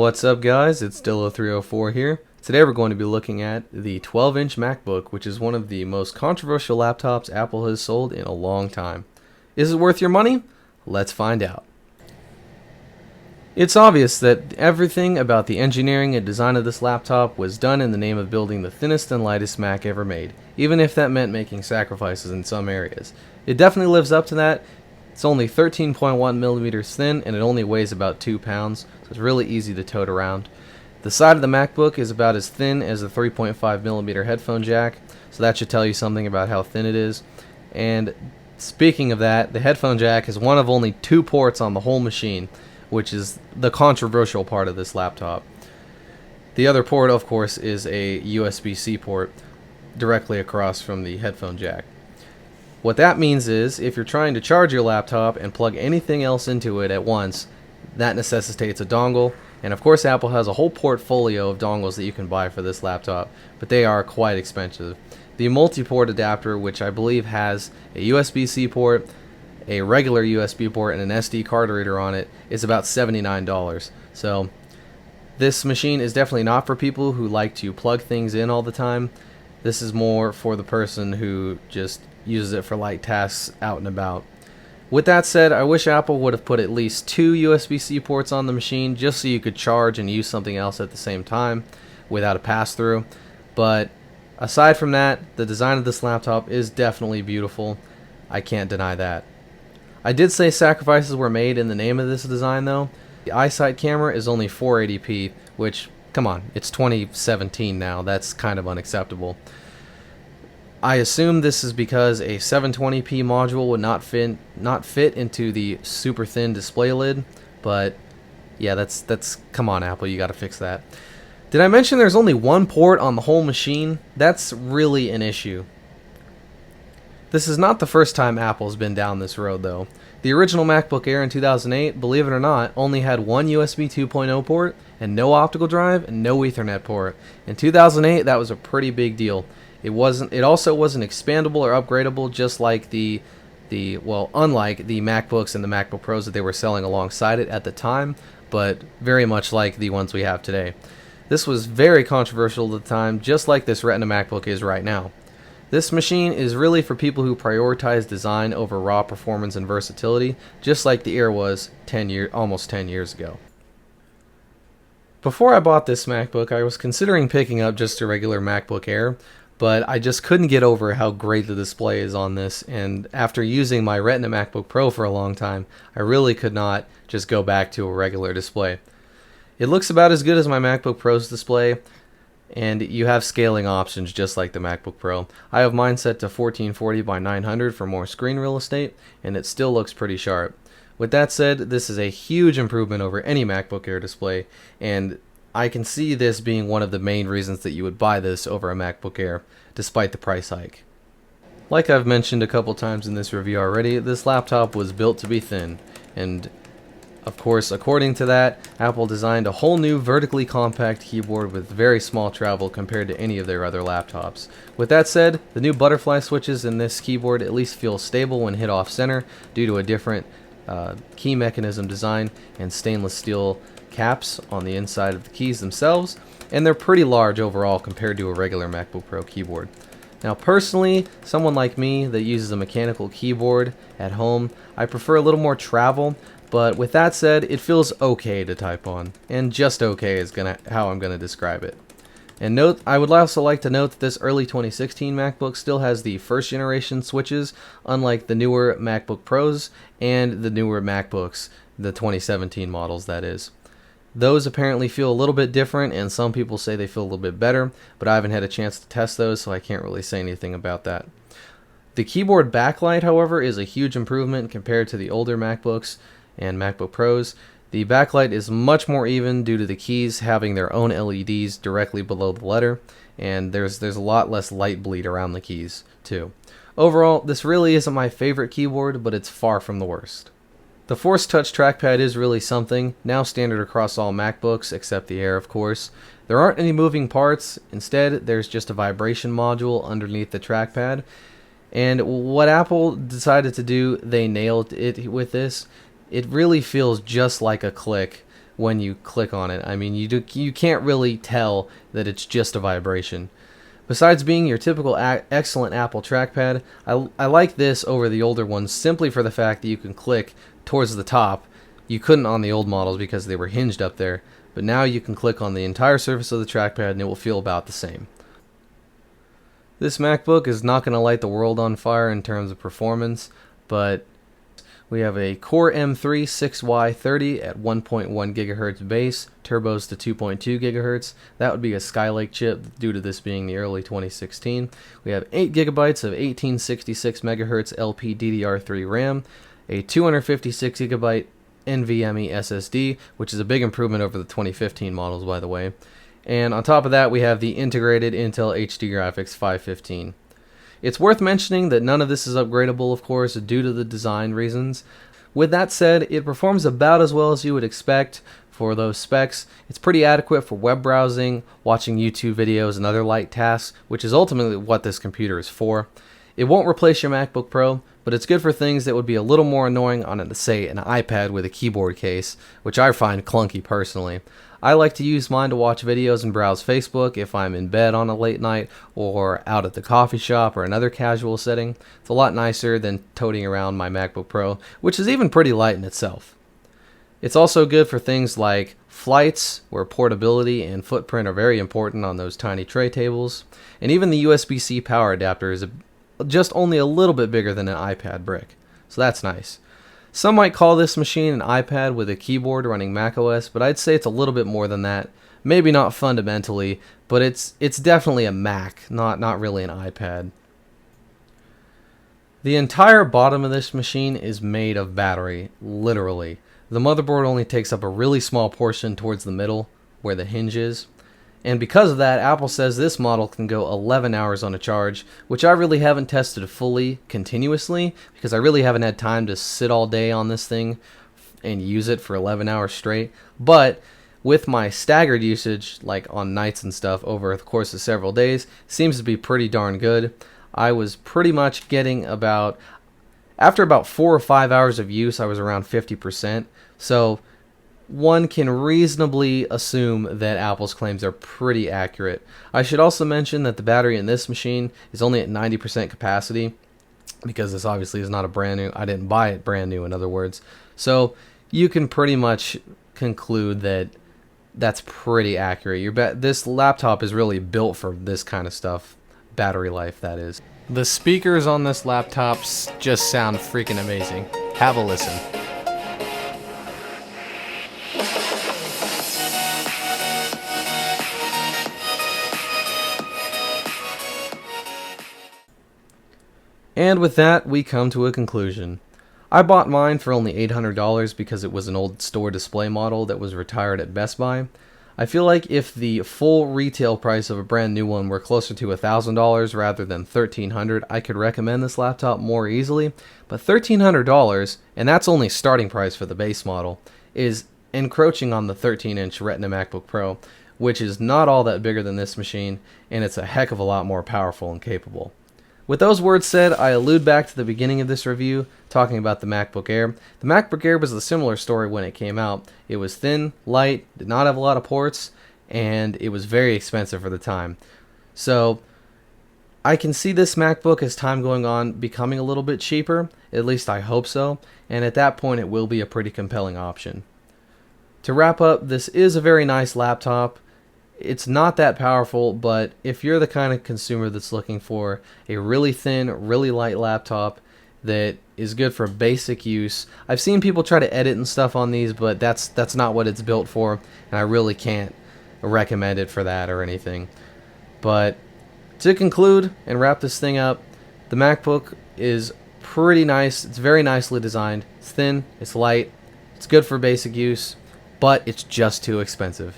What's up guys, it's Dillo304 here. Today we're going to be looking at the 12-inch MacBook, which is one of the most controversial laptops Apple has sold in a long time. Is it worth your money? Let's find out. It's obvious that everything about the engineering and design of this laptop was done in the name of building the thinnest and lightest Mac ever made, even if that meant making sacrifices in some areas. It definitely lives up to that. It's only 13.1 millimeters thin and it only weighs about 2 pounds, so it's really easy to tote around. The side of the MacBook is about as thin as the 3.5 millimeter headphone jack, so that should tell you something about how thin it is. And speaking of that, the headphone jack is one of only 2 ports on the whole machine, which is the controversial part of this laptop. The other port, of course, is a USB-C port directly across from the headphone jack. What that means is, if you're trying to charge your laptop and plug anything else into it at once, that necessitates a dongle, and of course Apple has a whole portfolio of dongles that you can buy for this laptop, but they are quite expensive. The multi-port adapter, which I believe has a USB-C port, a regular USB port, and an SD card reader on it, is about $79. So this machine is definitely not for people who like to plug things in all the time. This is more for the person who just uses it for light tasks out and about. With that said, I wish Apple would have put at least 2 USB-C ports on the machine just so you could charge and use something else at the same time without a pass-through. But aside from that, the design of this laptop is definitely beautiful. I can't deny that. I did say sacrifices were made in the name of this design though. The iSight camera is only 480p, which, come on, it's 2017 now. That's kind of unacceptable. I assume this is because a 720p module would not fit into the super thin display lid, but yeah, that's come on Apple, you gotta fix that. Did I mention there's only 1 port on the whole machine? That's really an issue. This is not the first time Apple's been down this road though. The original MacBook Air in 2008, believe it or not, only had 1 USB 2.0 port and no optical drive and no Ethernet port. In 2008, that was a pretty big deal. It also wasn't expandable or upgradable, just like unlike the MacBooks and the MacBook Pros that they were selling alongside it at the time, but very much like the ones we have today. This was very controversial at the time, just like this Retina MacBook is right now. This machine is really for people who prioritize design over raw performance and versatility, just like the Air was almost 10 years ago. Before I bought this MacBook, I was considering picking up just a regular MacBook Air, but I just couldn't get over how great the display is on this, and after using my Retina MacBook Pro for a long time, I really could not just go back to a regular display. It looks about as good as my MacBook Pro's display, and you have scaling options just like the MacBook Pro. I have mine set to 1440 by 900 for more screen real estate, and it still looks pretty sharp. With that said, this is a huge improvement over any MacBook Air display, and I can see this being one of the main reasons that you would buy this over a MacBook Air, despite the price hike. Like I've mentioned a couple times in this review already, this laptop was built to be thin, and of course, according to that, Apple designed a whole new vertically compact keyboard with very small travel compared to any of their other laptops. With that said, the new butterfly switches in this keyboard at least feel stable when hit off center due to a different key mechanism design and stainless steel caps on the inside of the keys themselves, and they're pretty large overall compared to a regular MacBook Pro keyboard. Now personally, someone like me that uses a mechanical keyboard at home, I prefer a little more travel, but with that said, it feels okay to type on, and just okay is how I'm gonna describe it. And I would also like to note that this early 2016 MacBook still has the first generation switches, unlike the newer MacBook Pros and the newer MacBooks, the 2017 models that is. Those apparently feel a little bit different, and some people say they feel a little bit better, but I haven't had a chance to test those, so I can't really say anything about that. The keyboard backlight, however, is a huge improvement compared to the older MacBooks and MacBook Pros. The backlight is much more even due to the keys having their own LEDs directly below the letter, and there's a lot less light bleed around the keys, too. Overall, this really isn't my favorite keyboard, but it's far from the worst. The Force Touch trackpad is really something, now standard across all MacBooks, except the Air of course. There aren't any moving parts, instead there's just a vibration module underneath the trackpad. And what Apple decided to do, they nailed it with this. It really feels just like a click when you click on it. I mean, you can't really tell that it's just a vibration. Besides being your typical excellent Apple trackpad, I like this over the older ones simply for the fact that you can click towards the top. You couldn't on the old models because they were hinged up there, but now you can click on the entire surface of the trackpad and it will feel about the same. This MacBook is not going to light the world on fire in terms of performance, but we have a Core M3 6Y30 at 1.1 GHz base, turbos to 2.2 GHz. That would be a Skylake chip due to this being the early 2016. We have 8 GB of 1866 MHz LPDDR3 RAM, a 256 GB NVMe SSD, which is a big improvement over the 2015 models, by the way. And on top of that, we have the integrated Intel HD Graphics 515. It's worth mentioning that none of this is upgradable, of course, due to the design reasons. With that said, it performs about as well as you would expect for those specs. It's pretty adequate for web browsing, watching YouTube videos, and other light tasks, which is ultimately what this computer is for. It won't replace your MacBook Pro, but it's good for things that would be a little more annoying on, say, an iPad with a keyboard case, which I find clunky personally. I like to use mine to watch videos and browse Facebook if I'm in bed on a late night or out at the coffee shop or another casual setting. It's a lot nicer than toting around my MacBook Pro, which is even pretty light in itself. It's also good for things like flights, where portability and footprint are very important on those tiny tray tables, and even the USB-C power adapter is just only a little bit bigger than an iPad brick, so that's nice. Some might call this machine an iPad with a keyboard running macOS, but I'd say it's a little bit more than that. Maybe not fundamentally, but it's definitely a Mac, not really an iPad. The entire bottom of this machine is made of battery, literally. The motherboard only takes up a really small portion towards the middle, where the hinge is. And because of that, Apple says this model can go 11 hours on a charge, which I really haven't tested fully, continuously, because I really haven't had time to sit all day on this thing and use it for 11 hours straight. But with my staggered usage, like on nights and stuff, over the course of several days, seems to be pretty darn good. I was pretty much getting after about 4 or 5 hours of use, I was around 50%. So one can reasonably assume that Apple's claims are pretty accurate. I should also mention that the battery in this machine is only at 90% capacity, because this obviously is not a brand new, I didn't buy it brand new, in other words. So you can pretty much conclude that that's pretty accurate. This laptop is really built for this kind of stuff, battery life, that is. The speakers on this laptop just sound freaking amazing. Have a listen. And with that, we come to a conclusion. I bought mine for only $800 because it was an old store display model that was retired at Best Buy. I feel like if the full retail price of a brand new one were closer to $1,000 rather than $1,300, I could recommend this laptop more easily. But $1,300, and that's only starting price for the base model, is encroaching on the 13-inch Retina MacBook Pro, which is not all that bigger than this machine, and it's a heck of a lot more powerful and capable. With those words said, I allude back to the beginning of this review, talking about the MacBook Air. The MacBook Air was a similar story when it came out. It was thin, light, did not have a lot of ports, and it was very expensive for the time. So I can see this MacBook, as time going on, becoming a little bit cheaper. At least I hope so. And at that point, it will be a pretty compelling option. To wrap up, this is a very nice laptop. It's not that powerful, but if you're the kind of consumer that's looking for a really thin, really light laptop that is good for basic use, I've seen people try to edit and stuff on these, but that's not what it's built for, and I really can't recommend it for that or anything. But to conclude and wrap this thing up, the MacBook is pretty nice. It's very nicely designed. It's thin, it's light, it's good for basic use, but it's just too expensive.